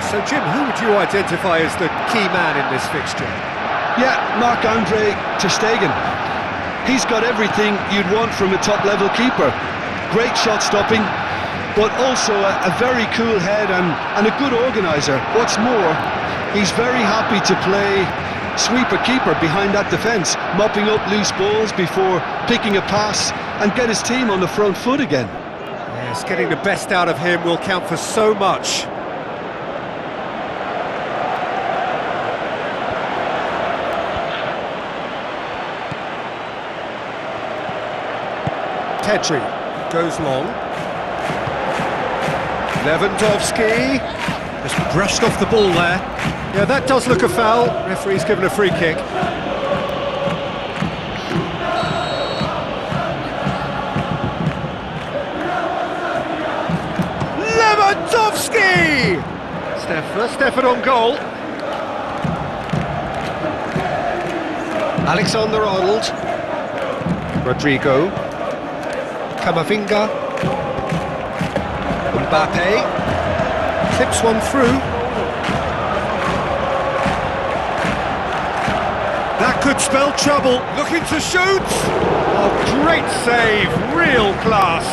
So, Jim, who would you identify as the key man in this fixture? Yeah, Marc-Andre ter Stegen. He's got everything you'd want from a top-level keeper. Great shot stopping, but also a very cool head and a good organiser. What's more, he's very happy to play sweeper-keeper behind that defence, mopping up loose balls before picking a pass and get his team on the front foot again. Yes, getting the best out of him will count for so much. Pedri goes long. Lewandowski just brushed off the ball there. Yeah, that does look a foul. Referee's given a free kick. Lewandowski! First effort on goal. Alexander-Arnold. Rodrigo. Camavinga. Mbappe. Clips one through. That could spell trouble. Looking to shoot. Oh, great save. Real class.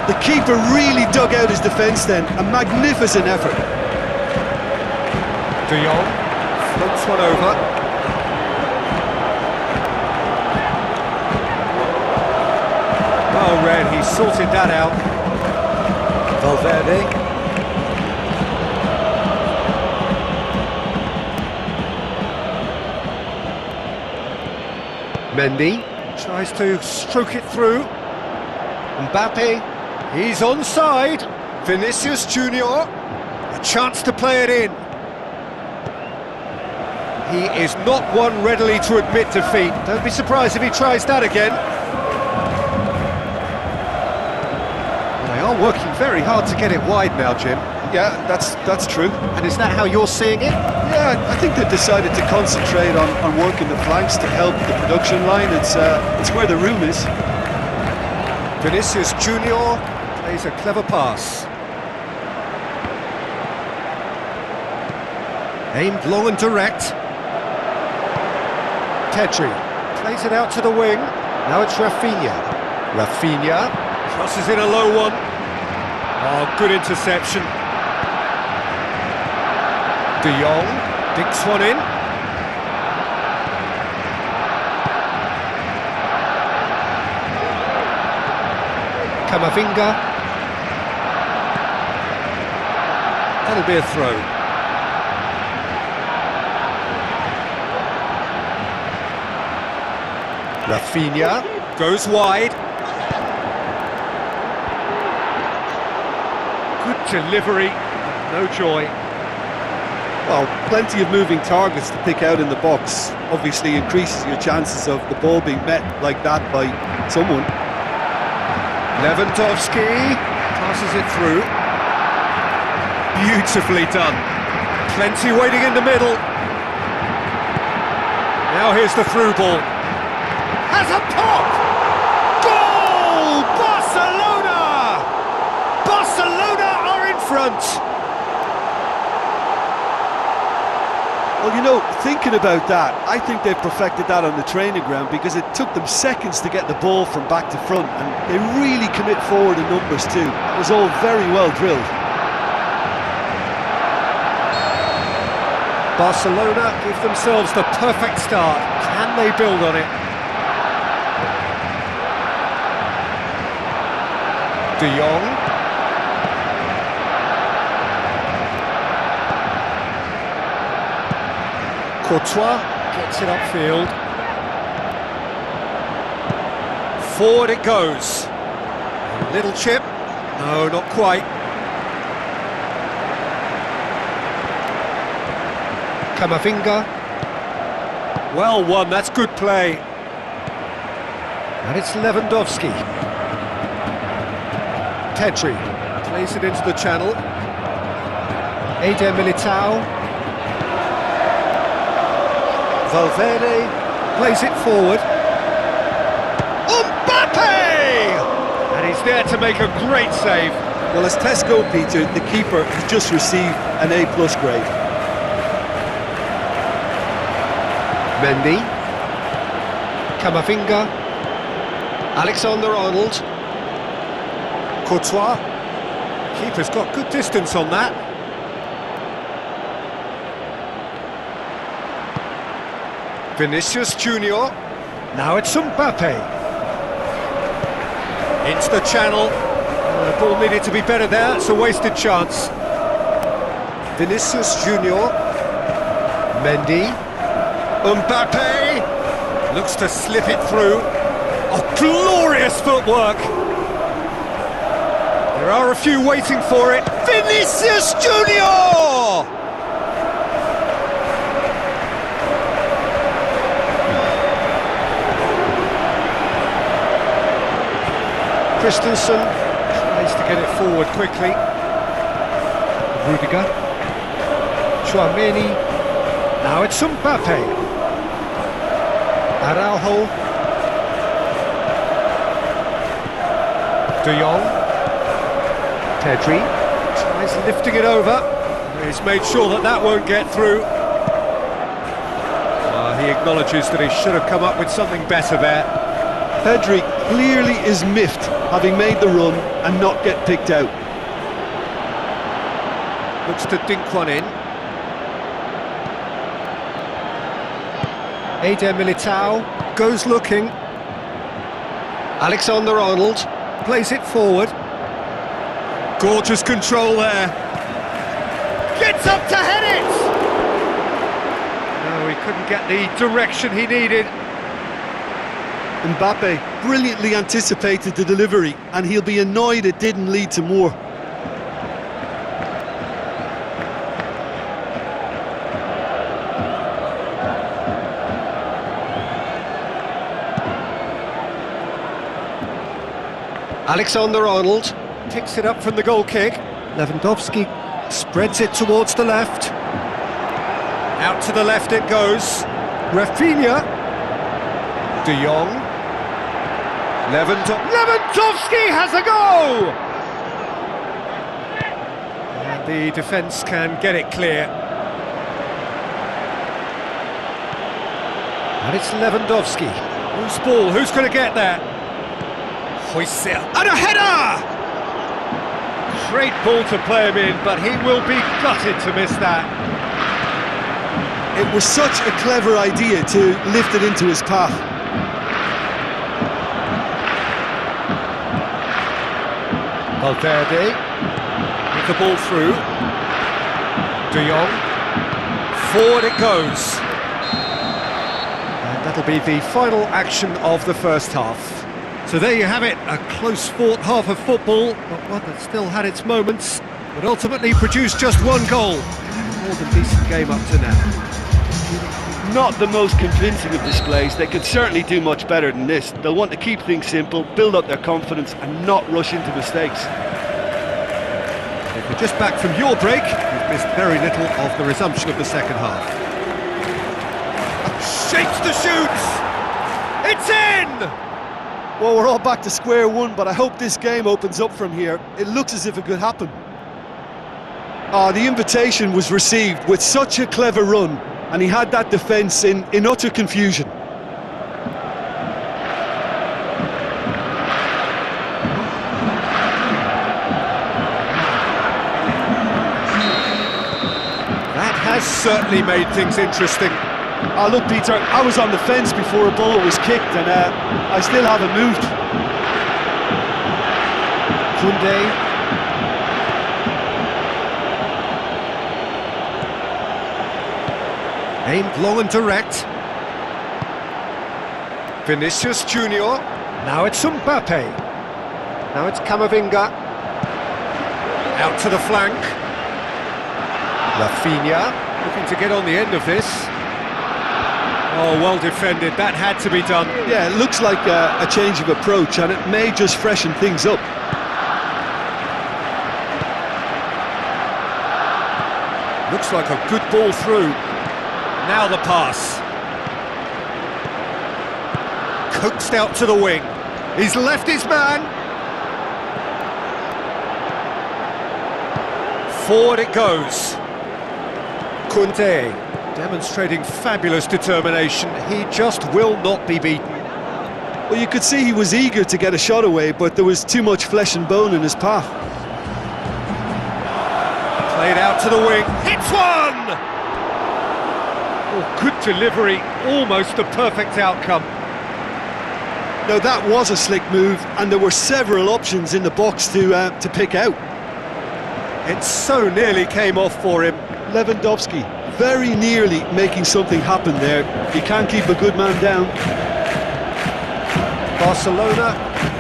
The keeper really dug out his defence then. A magnificent effort. De Jong floats one over. Oh, Red, he sorted that out. Valverde. Mendy tries to stroke it through. Mbappe, he's onside. Vinicius Junior, a chance to play it in. He is not one readily to admit defeat. Don't be surprised if he tries that again. They are working very hard to get it wide now, Jim. Yeah, that's true. And is that how you're seeing it? Yeah, I think they've decided to concentrate on working the flanks to help the production line. It's where the room is. Vinicius Junior plays a clever pass. Aimed long and direct. Pedri plays it out to the wing. Now it's Rafinha. Rafinha crosses in a low one. Oh, good interception. De Jong digs one in. Camavinga. That'll be a throw. Rafinha goes wide. Good delivery, no joy. Well, plenty of moving targets to pick out in the box. Obviously increases your chances of the ball being met like that by someone. Lewandowski passes it through. Beautifully done. Plenty waiting in the middle. Now here's the through ball. Has a pop! Goal! Barcelona! Barcelona are in front! Well, you know, thinking about that, I think they've perfected that on the training ground because it took them seconds to get the ball from back to front, and they really commit forward in numbers too. It was all very well drilled. Barcelona give themselves the perfect start. Can they build on it? De Jong. Courtois gets it upfield. Forward it goes. Little chip. No, not quite. Camavinga. Well won, that's good play. And it's Lewandowski. Pedri plays it into the channel. Eder Militao. Valverde plays it forward. Mbappe! And he's there to make a great save. Well, as tests go, Peter, the keeper has just received an A+ grade. Mendy, Camavinga, Alexander-Arnold, Courtois. Keeper's got good distance on that. Vinicius Junior. Now it's Mbappe. Into the channel. The ball needed to be better there. It's a wasted chance. Vinicius Junior. Mendy. Mbappe looks to slip it through. Oh, glorious footwork! There are a few waiting for it. Vinicius Junior! Christensen tries to get it forward quickly. Rudiger. Chouameni. Now it's Mbappe. Araujo, De Jong, Pedri, tries lifting it over. He's made sure that that won't get through. He acknowledges that he should have come up with something better there. Pedri clearly is miffed, having made the run and not get picked out. Looks to dink one in. Eder Militao goes looking. Alexander-Arnold plays it forward. Gorgeous control there. Gets up to head it! No, he couldn't get the direction he needed. Mbappe brilliantly anticipated the delivery, and he'll be annoyed it didn't lead to more. Alexander-Arnold picks it up from the goal kick. Lewandowski spreads it towards the left. Out to the left it goes. Rafinha. De Jong. Lewandowski has a go! And the defence can get it clear. And it's Lewandowski. Whose ball? Who's going to get there? And a header! Great ball to play him in, but he will be gutted to miss that. It was such a clever idea to lift it into his path. Valverde with the ball through. De Jong. Forward it goes. And that'll be the final action of the first half. So there you have it, a close-fought half of football, but one that still had its moments, but ultimately produced just one goal. More than decent game up to now. Not the most convincing of displays. They could certainly do much better than this. They'll want to keep things simple, build up their confidence and not rush into mistakes. If you're just back from your break, you've missed very little of the resumption of the second half. Shapes the shoots! It's in! Well, we're all back to square one, but I hope this game opens up from here. It looks as if it could happen. The invitation was received with such a clever run, and he had that defence in utter confusion. That has certainly made things interesting. Look, Peter, I was on the fence before a ball was kicked, and I still haven't moved. Koundé. Aimed long and direct. Vinicius Junior. Now it's Mbappe. Now it's Camavinga. Out to the flank. Rafinha looking to get on the end of this. Oh, well defended, that had to be done. Yeah, it looks like a change of approach, and it may just freshen things up. Looks like a good ball through. Now the pass. Coaxed out to the wing. He's left his man. Forward it goes. Kunde, demonstrating fabulous determination. He just will not be beaten. Well, you could see he was eager to get a shot away, but there was too much flesh and bone in his path. Played out to the wing. Hits one! Oh, good delivery. Almost a perfect outcome. Now, that was a slick move, and there were several options in the box to pick out. It so nearly came off for him. Lewandowski very nearly making something happen there. You can't keep a good man down. Barcelona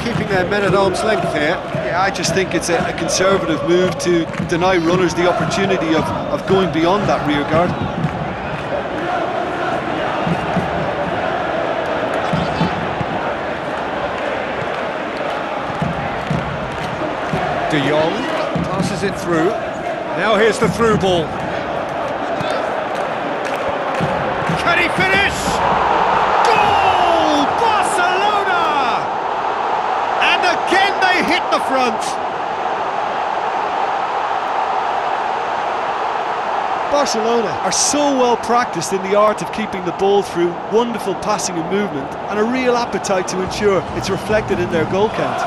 keeping their men at arm's length here. Yeah, I just think it's a conservative move to deny runners the opportunity of going beyond that rear guard. De Jong passes it through. Now here's the through ball. Can he finish? Goal! Barcelona! And again they hit the front. Barcelona are so well practiced in the art of keeping the ball through, wonderful passing and movement, and a real appetite to ensure it's reflected in their goal count.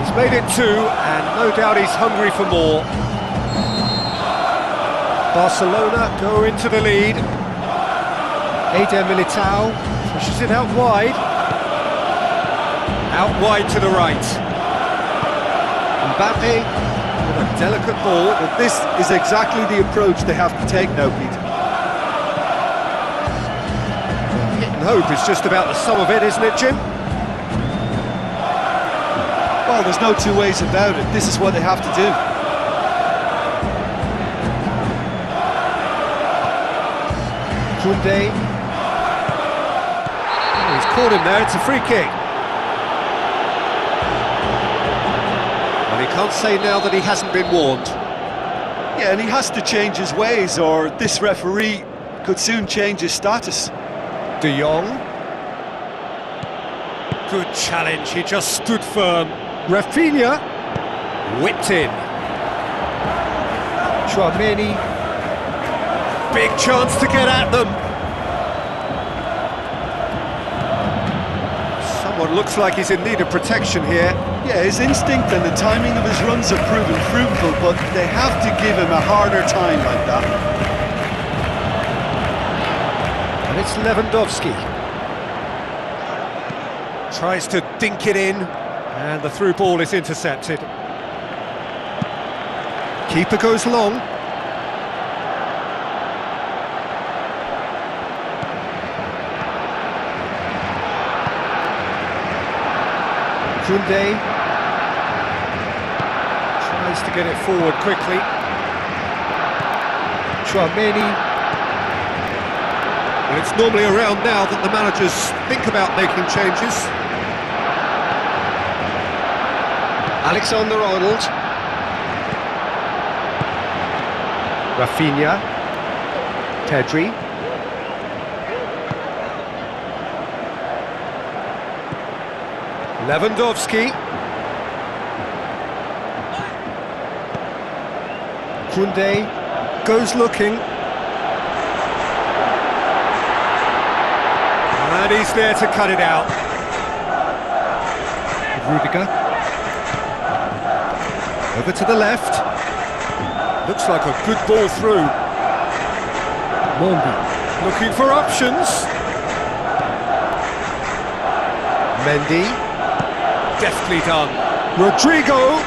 He's made it two, and no doubt he's hungry for more. Barcelona go into the lead. Eder Militao pushes it out wide. Out wide to the right. Mbappe with a delicate ball. But this is exactly the approach they have to take now, Pete. Hit and hope is just about the sum of it, isn't it, Jim? Well, there's no two ways about it. This is what they have to do. Kunde. Oh, he's caught him there, it's a free kick. Well, he can't say now that he hasn't been warned. Yeah, and he has to change his ways, or this referee could soon change his status. De Jong. Good challenge, he just stood firm. Rafinha. Whipped in. Chouameni. Big chance to get at them. Someone looks like he's in need of protection here. Yeah, his instinct and the timing of his runs have proven fruitful, but they have to give him a harder time like that. And it's Lewandowski. Tries to dink it in, and the through ball is intercepted. Keeper goes long. Kunde tries to get it forward quickly. Chouameni. Well, it's normally around now that the managers think about making changes. Alexander-Arnold. Rafinha. Pedri. Lewandowski. Kunde goes looking. And he's there to cut it out. Rudiger. Over to the left. Looks like a good ball through. Mondi. Looking for options. Mendy. Deftly done. Rodrigo.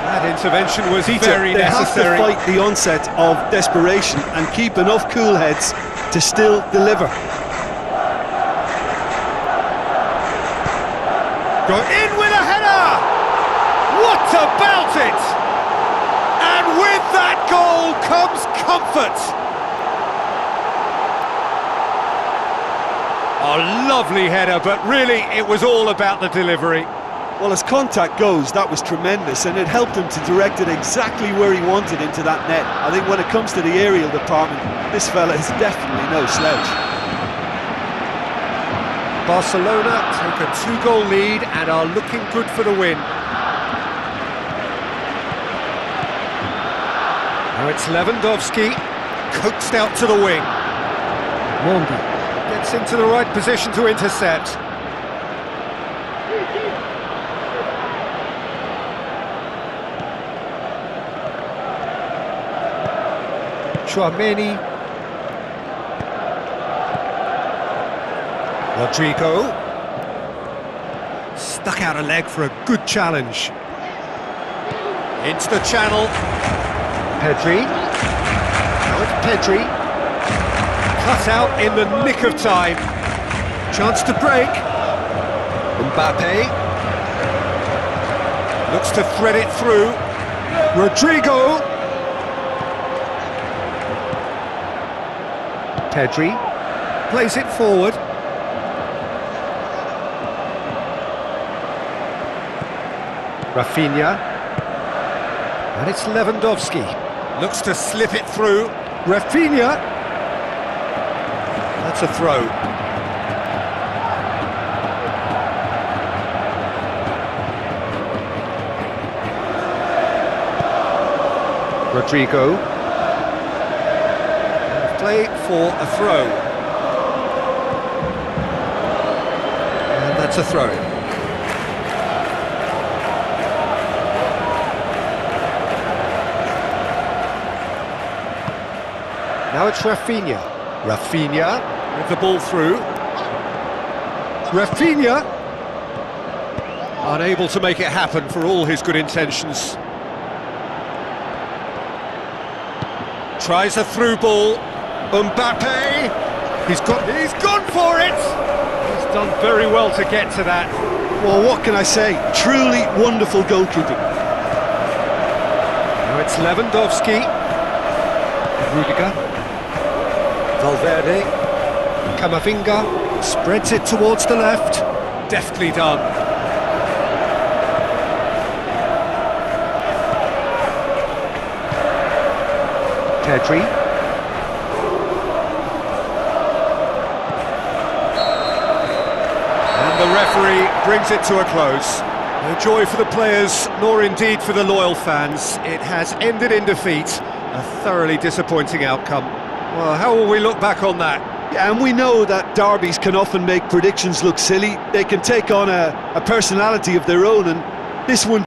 That intervention was very necessary. They have to fight the onset of desperation and keep enough cool heads to still deliver. Go in with a header! What about it? And with that goal comes comfort. A lovely header, but really it was all about the delivery. Well, as contact goes, that was tremendous, and it helped him to direct it exactly where he wanted into that net. I think when it comes to the aerial department, this fella is definitely no slouch. Barcelona take a 2-goal lead and are looking good for the win. Now it's Lewandowski, coaxed out to the wing. Mondi gets into the right position to intercept. Chouameni. Rodrigo. Stuck out a leg for a good challenge. Into the channel. Pedri. Now it's Pedri. Cut out in the nick of time. Chance to break. Mbappe. Looks to thread it through. Rodrigo. Pedri plays it forward. Rafinha. And it's Lewandowski. Looks to slip it through. Rafinha. That's a throw. Rodrigo. Play for a throw. And that's a throw. Now it's Rafinha. Rafinha with the ball through. Rafinha unable to make it happen for all his good intentions. Tries a through ball. Mbappe, he's gone for it! He's done very well to get to that. Well, what can I say? Truly wonderful goalkeeping. Now it's Lewandowski. Rudiger. Valverde. Camavinga. Spreads it towards the left. Deftly done. Pedri. The referee brings it to a close. No joy for the players, nor indeed for the loyal fans. It has ended in defeat, a thoroughly disappointing outcome. Well, how will we look back on that? Yeah, and we know that derbies can often make predictions look silly. They can take on a personality of their own, and this one